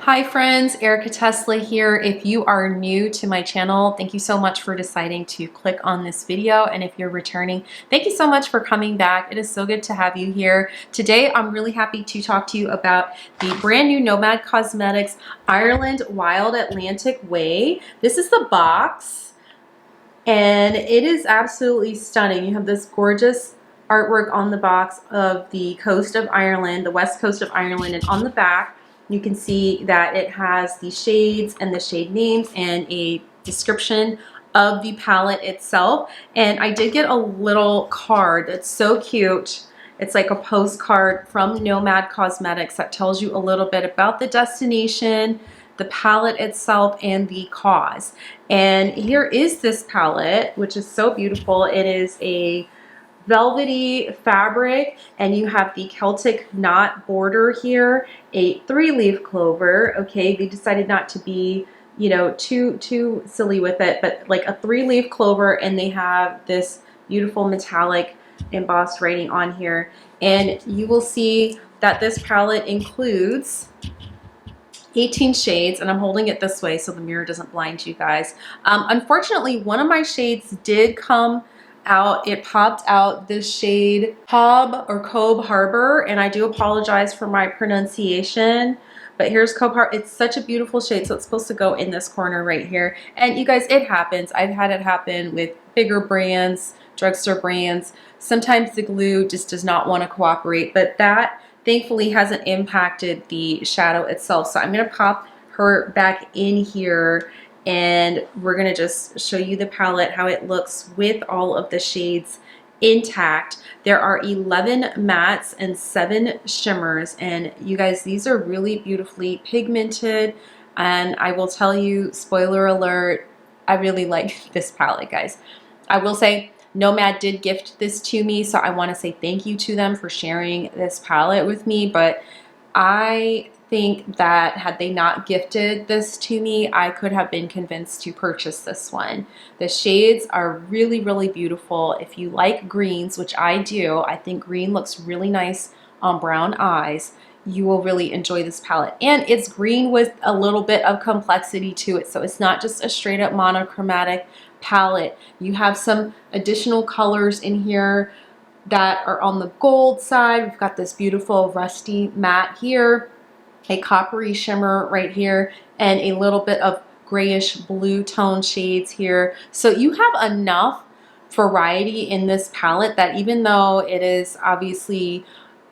Hi friends, Erica Tesla here. If you are new to my channel, thank you so much for deciding to click on this video. And if you're returning, thank you so much for coming back. It is so good to have you here. Today, I'm really happy to talk to you about the brand new Nomad Cosmetics Ireland Wild Atlantic Way. This is the box and it is absolutely stunning. You have this gorgeous artwork on the box of the coast of Ireland, the west coast of Ireland, and on the back, you can see that it has the shades and the shade names and a description of the palette itself. And I did get a little card that's so cute. It's like a postcard from Nomad Cosmetics that tells you a little bit about the destination, the palette itself, and the cause. And here is this palette, which is so beautiful. It is a velvety fabric, and you have the Celtic knot border here, a 3-leaf clover. Okay, they decided not to be, you know, too silly with it, but like a 3-leaf clover, and they have this beautiful metallic embossed writing on here. And you will see that this palette includes 18 shades, and I'm holding it this way so the mirror doesn't blind you guys. Unfortunately, one of my shades did come out. It popped out this shade Cobb Harbor, and I do apologize for my pronunciation, but here's Cobb Harbor. It's such a beautiful shade, so it's supposed to go in this corner right here. And you guys, it happens. I've had it happen with bigger brands, drugstore brands. Sometimes the glue just does not want to cooperate, but that thankfully hasn't impacted the shadow itself. So I'm going to pop her back in here, and we're going to just show you the palette, how it looks with all of the shades intact. There are 11 mattes and 7 shimmers, and you guys, these are really beautifully pigmented. And I will tell you, spoiler alert, I really like this palette, guys. I will say Nomad did gift this to me, so I want to say thank you to them for sharing this palette with me, but I think that had they not gifted this to me, I could have been convinced to purchase this one. The shades are really, really beautiful. If you like greens, which I do, I think green looks really nice on brown eyes, you will really enjoy this palette. And it's green with a little bit of complexity to it, so it's not just a straight up monochromatic palette. You have some additional colors in here that are on the gold side. We've got this beautiful rusty matte here, a coppery shimmer right here, and a little bit of grayish blue tone shades here. So you have enough variety in this palette that even though it is obviously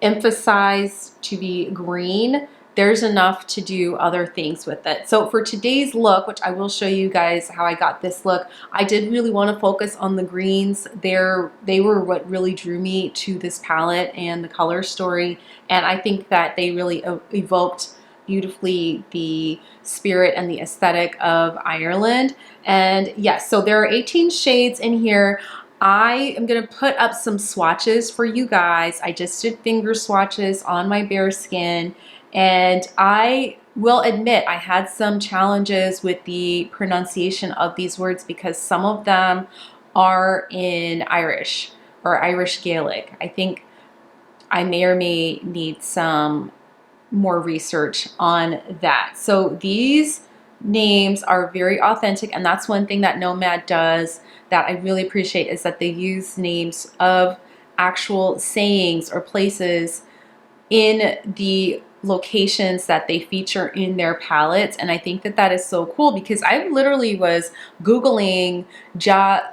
emphasized to be green, there's enough to do other things with it. So for today's look, which I will show you guys how I got this look, I did really want to focus on the greens. They were what really drew me to this palette and the color story. And I think that they really evoked beautifully the spirit and the aesthetic of Ireland. And yes, so there are 18 shades in here. I am going to put up some swatches for you guys. I just did finger swatches on my bare skin. And I will admit I had some challenges with the pronunciation of these words because some of them are in Irish or Irish Gaelic. I think I may or may need some more research on that. So these names are very authentic, and that's one thing that Nomad does that I really appreciate, is that they use names of actual sayings or places in the locations that they feature in their palettes. And I think that that is so cool because I literally was Googling Jaduit,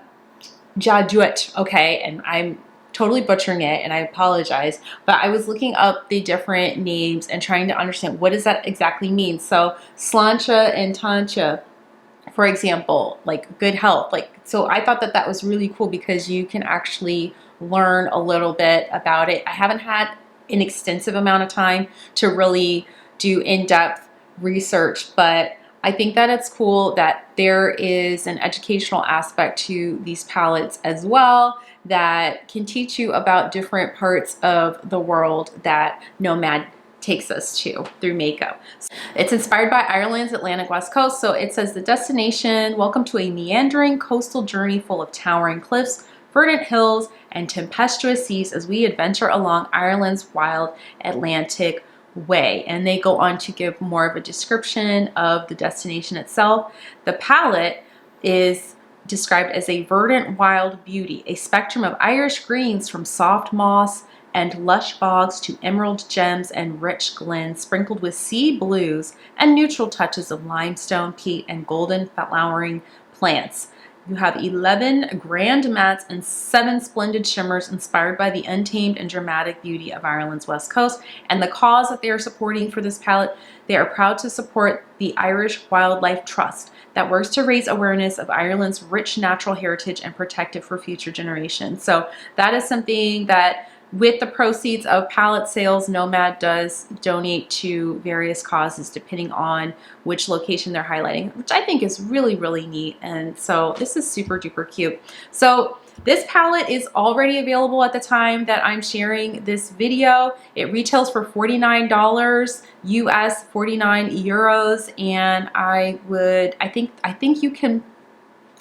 okay, and I'm totally butchering it and I apologize, but I was looking up the different names and trying to understand what does that exactly mean. So Sláinte and Táinte, for example, like good health, like, so I thought that that was really cool because you can actually learn a little bit about it. I haven't had an extensive amount of time to really do in-depth research, but I think that it's cool that there is an educational aspect to these palettes as well that can teach you about different parts of the world that Nomad takes us to through makeup. It's inspired by Ireland's Atlantic West Coast. So it says the destination, welcome to a meandering coastal journey full of towering cliffs, verdant hills, and tempestuous seas as we adventure along Ireland's wild Atlantic Way, and they go on to give more of a description of the destination itself. The palette is described as a verdant wild beauty, a spectrum of Irish greens from soft moss and lush bogs to emerald gems and rich glens, sprinkled with sea blues and neutral touches of limestone, peat, and golden flowering plants. You have 11 grand mattes and 7 splendid shimmers inspired by the untamed and dramatic beauty of Ireland's west coast. And the cause that they are supporting for this palette, they are proud to support the Irish Wildlife Trust that works to raise awareness of Ireland's rich natural heritage and protect it for future generations. So that is something that, with the proceeds of palette sales, Nomad does donate to various causes depending on which location they're highlighting, which I think is really, really neat. And so this is super duper cute. So this palette is already available at the time that I'm sharing this video. It retails for $49 US, 49 euros, and I think you can,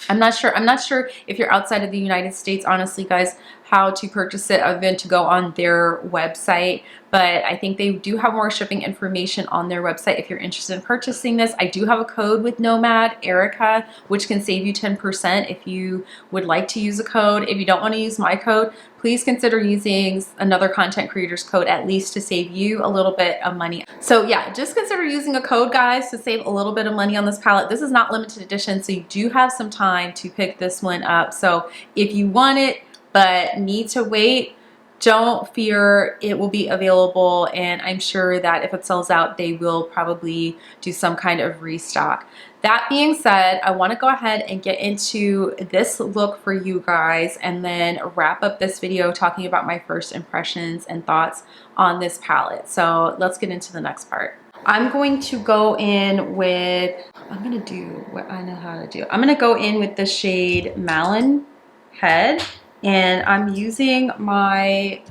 I'm not sure if you're outside of the United States, honestly, guys, how to purchase it other than to go on their website. But I think they do have more shipping information on their website if you're interested in purchasing this. I do have a code with Nomad, Erica, which can save you 10% if you would like to use a code. If you don't want to use my code, please consider using another content creator's code at least to save you a little bit of money. So yeah, just consider using a code, guys, to save a little bit of money on this palette. This is not limited edition, so you do have some time to pick this one up. So if you want it but need to wait, don't fear, it will be available, and I'm sure that if it sells out, they will probably do some kind of restock. That being said, I want to go ahead and get into this look for you guys and then wrap up this video talking about my first impressions and thoughts on this palette. So let's get into the next part. I'm going to go in with, I'm going to do what I know how to do. I'm going to go in with the shade Malin Head, and I'm using my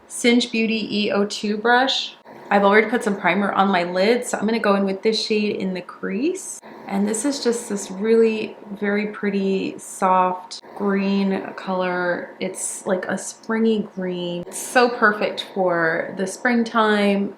Singe Beauty E02 brush. I've already put some primer on my lid, so I'm going to go in with this shade in the crease. And this is just this really very pretty soft green color. It's like a springy green. It's so perfect for the springtime,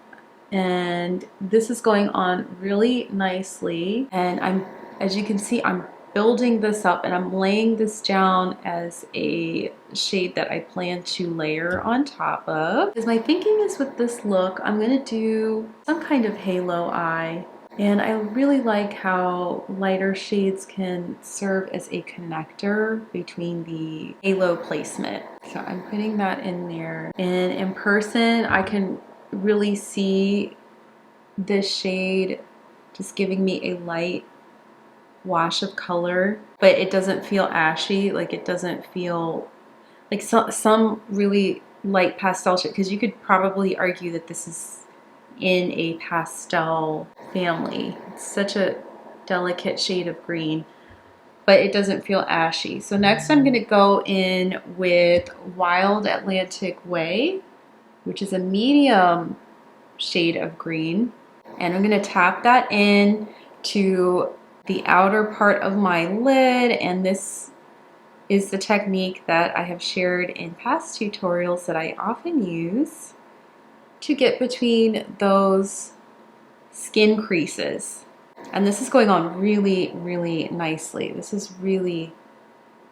and this is going on really nicely. And as you can see, I'm building this up and I'm laying this down as a shade that I plan to layer on top of. Because my thinking is, with this look, I'm going to do some kind of halo eye. And I really like how lighter shades can serve as a connector between the halo placement. So I'm putting that in there. And in person, I can really see this shade just giving me a light wash of color, but it doesn't feel ashy. Like, it doesn't feel like some really light pastel shade, because you could probably argue that this is in a pastel family. It's such a delicate shade of green, but it doesn't feel ashy. So next I'm going to go in with Wild Atlantic Way, which is a medium shade of green, and I'm going to tap that in to the outer part of my lid. And this is the technique that I have shared in past tutorials that I often use to get between those skin creases. And this is going on really, really nicely. This is really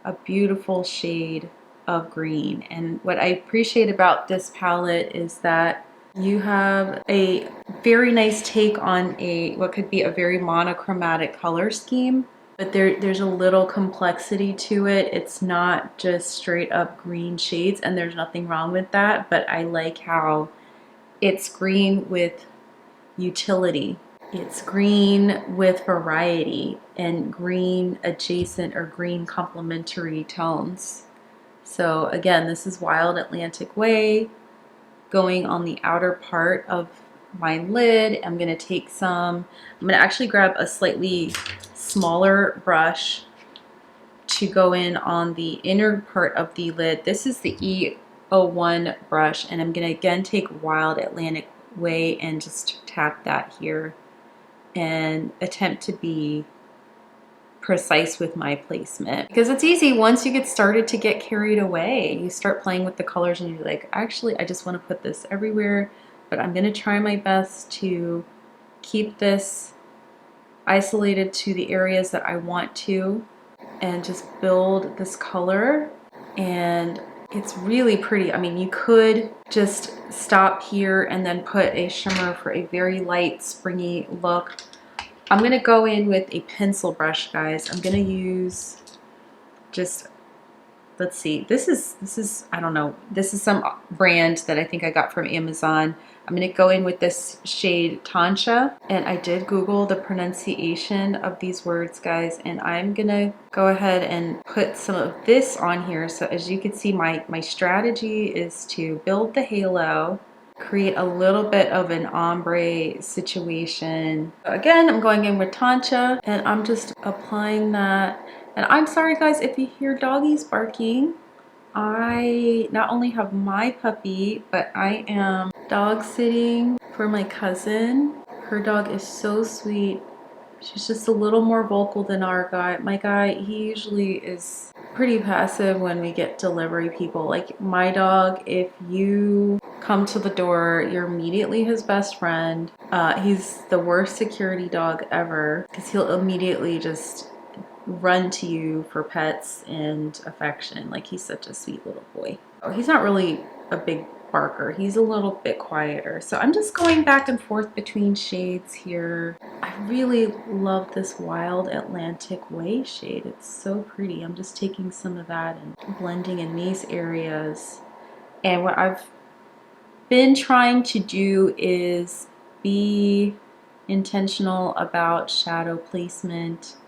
a beautiful shade of green. And what I appreciate about this palette is that you have a very nice take on what could be a very monochromatic color scheme, but there's a little complexity to it. It's not just straight up green shades, and there's nothing wrong with that, but I like how it's green with utility. It's green with variety and green adjacent or green complementary tones. So again, this is Wild Atlantic Way, going on the outer part of my lid. I'm going to actually grab a slightly smaller brush to go in on the inner part of the lid. This is the E01 brush, and I'm going to again take Wild Atlantic Way and just tap that here and attempt to be precise with my placement, because it's easy once you get started to get carried away. You start playing with the colors and you're like, actually I just want to put this everywhere but I'm gonna try my best to keep this isolated to the areas that I want to and just build this color. And it's really pretty. I mean, you could just stop here and then put a shimmer for a very light springy look. I'm gonna go in with a pencil brush, guys. I'm gonna use just, let's see, this is I don't know, this is some brand that I think I got from Amazon. I'm gonna go in with this shade Tancha, and I did Google the pronunciation of these words, guys, and I'm gonna go ahead and put some of this on here. So as you can see, my strategy is to build the halo, create a little bit of an ombre situation. Again, I'm going in with Tancha, and I'm just applying that. And I'm sorry, guys, if you hear doggies barking. I not only have my puppy, but I am dog sitting for my cousin. Her dog is so sweet. She's just a little more vocal than our guy. My guy, he usually is pretty passive when we get delivery people. Like my dog, if you come to the door, you're immediately his best friend. He's the worst security dog ever because he'll immediately just run to you for pets and affection. Like, he's such a sweet little boy. Oh, he's not really a big barker. He's a little bit quieter. So I'm just going back and forth between shades here. I really love this Wild Atlantic Way shade. It's so pretty. I'm just taking some of that and blending in these areas. And what I've been trying to do is be intentional about shadow placement.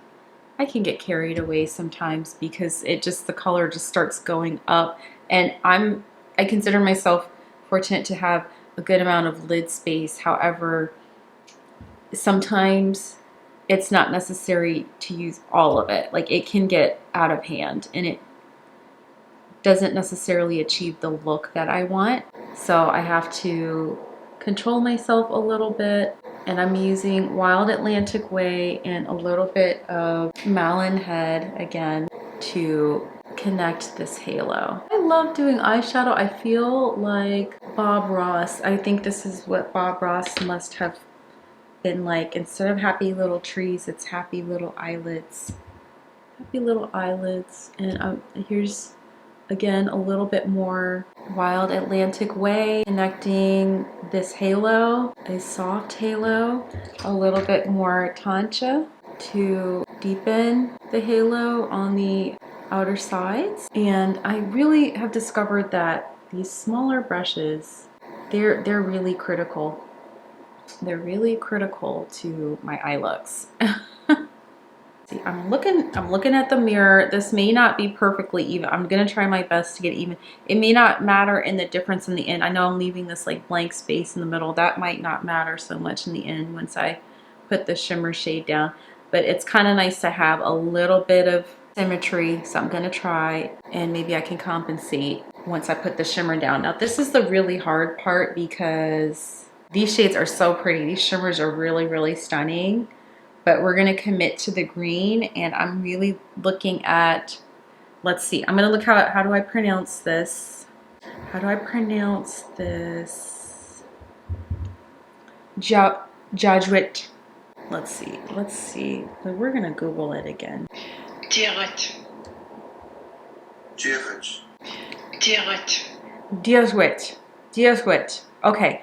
I can get carried away sometimes because it just, the color just starts going up, and I consider myself fortunate to have a good amount of lid space. However, sometimes it's not necessary to use all of it. Like, it can get out of hand and it doesn't necessarily achieve the look that I want. So I have to control myself a little bit. And I'm using Wild Atlantic Way and a little bit of Malin Head again to connect this halo. I love doing eyeshadow. I feel like Bob Ross. I think this is what Bob Ross must have been like. Instead of happy little trees, it's happy little eyelids. Happy little eyelids. And here's again a little bit more Wild Atlantic Way, connecting this halo, a soft halo, a little bit more Tancha to deepen the halo on the outer sides. And I really have discovered that these smaller brushes, they're really critical. They're really critical to my eye looks. See, I'm looking at the mirror. This may not be perfectly even. I'm gonna try my best to get even. It may not matter in the difference in the end. I know I'm leaving this like blank space in the middle. That might not matter so much in the end once I put the shimmer shade down. But it's kind of nice to have a little bit of symmetry. So I'm gonna try, and maybe I can compensate once I put the shimmer down. Now this is the really hard part because these shades are so pretty. These shimmers are really, really stunning. But we're gonna commit to the green, and I'm really looking at, let's see, I'm gonna look how do I pronounce this? How do I pronounce this? Jajwit. Let's see. We're gonna Google it again. Direct. Dioswit. Okay,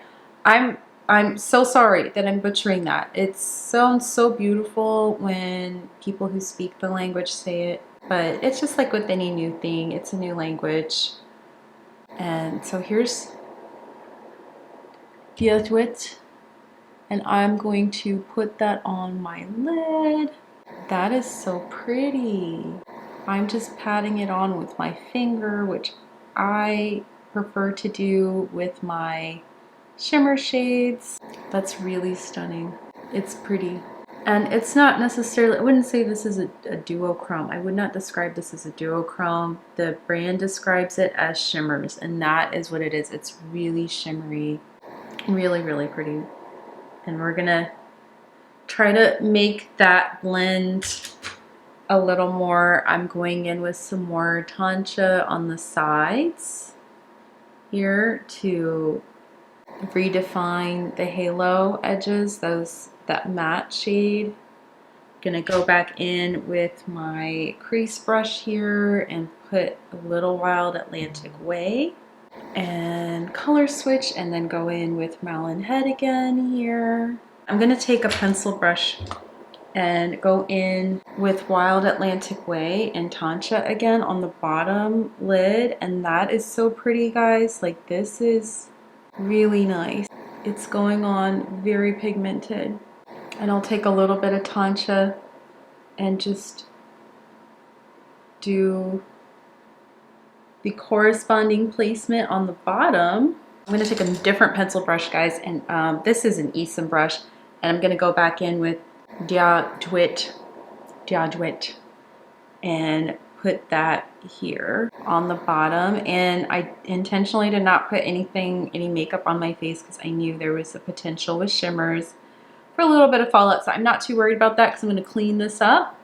I'm so sorry that I'm butchering that. It sounds so beautiful when people who speak the language say it, but it's just like with any new thing, it's a new language. And so here's Dioswit, and I'm going to put that on my lid. That is so pretty. I'm just patting it on with my finger, which I prefer to do with my shimmer shades. That's really stunning. It's pretty. And it's not necessarily, I wouldn't say this is a duochrome. I would not describe this as a duochrome. The brand describes it as shimmers, and that is what it is. It's really shimmery, really, really pretty. And we're gonna try to make that blend a little more. I'm going in with some more Tancha on the sides here to redefine the halo edges, that matte shade. Gonna go back in with my crease brush here and put a little Wild Atlantic Way and color switch, and then go in with Malin Head again here. I'm gonna take a pencil brush and go in with Wild Atlantic Way and Tancha again on the bottom lid, and that is so pretty, guys. Like, this is really nice. It's going on very pigmented. And I'll take a little bit of Tancha and just do the corresponding placement on the bottom. I'm going to take a different pencil brush, guys, and this is an Esom brush, and I'm going to go back in with Dia Dwit, and put that here on the bottom. And I intentionally did not put any makeup on my face because I knew there was a potential with shimmers for a little bit of fallout, so I'm not too worried about that because I'm going to clean this up.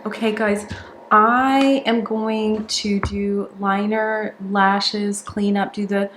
Okay, guys, I am going to do liner, lashes, clean up, do the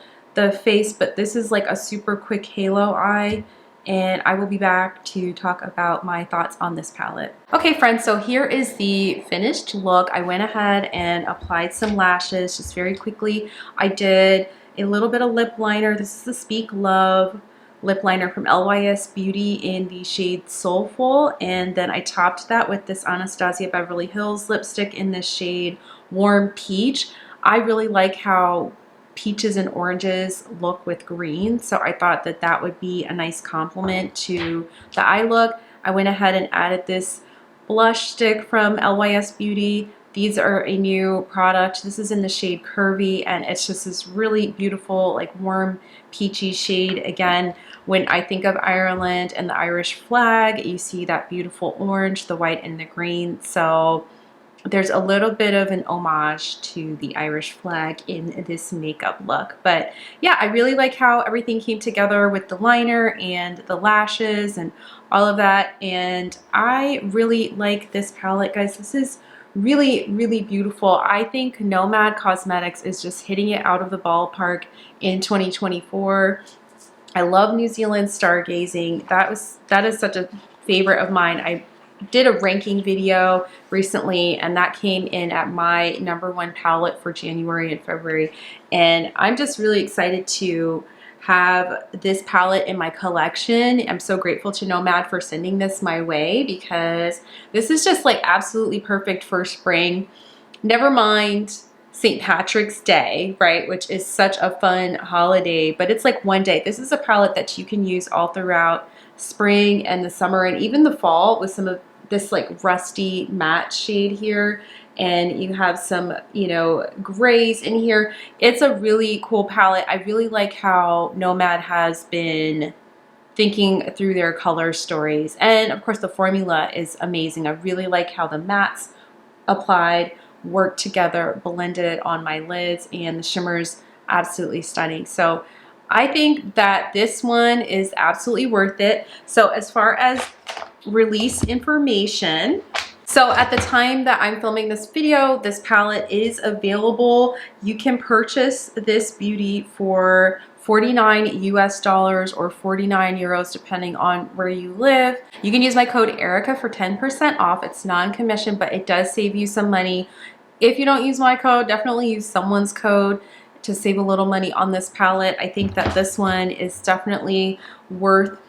face, but this is like a super quick halo eye, and I will be back to talk about my thoughts on this palette. Okay, friends, so here is the finished look. I went ahead and applied some lashes just very quickly. I did a little bit of lip liner. This is the Speak Love lip liner from LYS Beauty in the shade Soulful, and then I topped that with this Anastasia Beverly Hills lipstick in this shade Warm Peach. I really like how peaches and oranges look with green, so I thought that that would be a nice complement to the eye look. I went ahead and added this blush stick from LYS Beauty. These are a new product. This is in the shade Curvy, and it's just this really beautiful, like, warm peachy shade. Again, when I think of Ireland and the Irish flag, you see that beautiful orange, the white, and the green. So there's a little bit of an homage to the Irish flag in this makeup look. But yeah, I really like how everything came together with the liner and the lashes and all of that. And I really like this palette, guys. This is really, really beautiful. I think Nomad Cosmetics is just hitting it out of the ballpark in 2024. I love New Zealand stargazing. That is such a favorite of mine. I did a ranking video recently, and that came in at my #1 palette for January and February. And I'm just really excited to have this palette in my collection. I'm so grateful to Nomad for sending this my way, because this is just like absolutely perfect for spring. Never mind St. Patrick's Day, right, which is such a fun holiday, but it's like one day. This is a palette that you can use all throughout spring and the summer and even the fall with some of this like rusty matte shade here. And you have some, you know, grays in here. It's a really cool palette. I really like how Nomad has been thinking through their color stories. And of course the formula is amazing. I really like how the mattes applied, worked together, blended on my lids, and the shimmers absolutely stunning. So I think that this one is absolutely worth it. So as far as release information, so at the time that I'm filming this video, this palette is available. You can purchase this beauty for $49 US or 49 euros depending on where you live. You can use my code Erica for 10% off. It's non-commission, but it does save you some money. If you don't use my code, definitely use someone's code to save a little money on this palette. I think that this one is definitely worth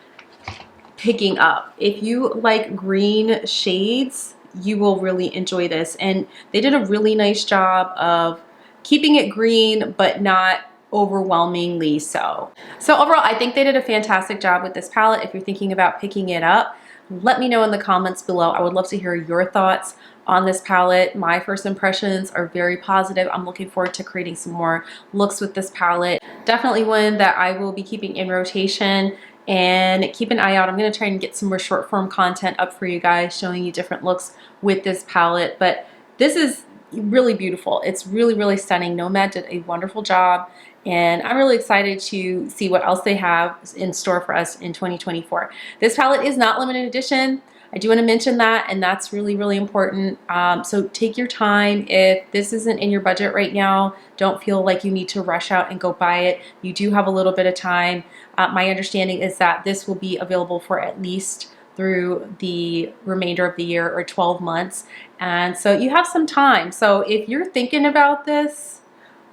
picking up. If you like green shades, you will really enjoy this. And they did a really nice job of keeping it green, but not overwhelmingly so. So overall, I think they did a fantastic job with this palette. If you're thinking about picking it up, let me know in the comments below. I would love to hear your thoughts on this palette. My first impressions are very positive. I'm looking forward to creating some more looks with this palette. Definitely one that I will be keeping in rotation, and keep an eye out. I'm going to try and get some more short form content up for you guys, showing you different looks with this palette. But this is really beautiful. It's really, really stunning. Nomad did a wonderful job, and I'm really excited to see what else they have in store for us in 2024. This palette is not limited edition. I do want to mention that, and that's really, really important. So take your time. If this isn't in your budget right now, don't feel like you need to rush out and go buy it. You do have a little bit of time. My understanding is that this will be available for at least through the remainder of the year, or 12 months. And so you have some time. So if you're thinking about this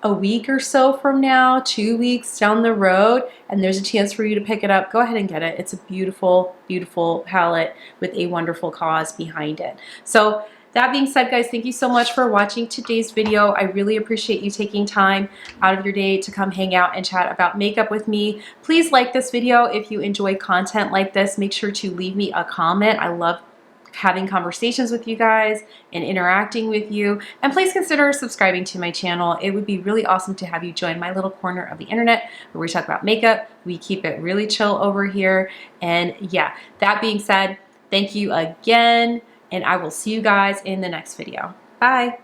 a week or so from now, 2 weeks down the road, and there's a chance for you to pick it up, go ahead and get it. It's a beautiful, beautiful palette with a wonderful cause behind it. So that being said, guys, thank you so much for watching today's video. I really appreciate you taking time out of your day to come hang out and chat about makeup with me. Please like this video if you enjoy content like this. Make sure to leave me a comment. I love having conversations with you guys and interacting with you. And please consider subscribing to my channel. It would be really awesome to have you join my little corner of the internet where we talk about makeup. We keep it really chill over here. And yeah, that being said, thank you again, and I will see you guys in the next video. Bye.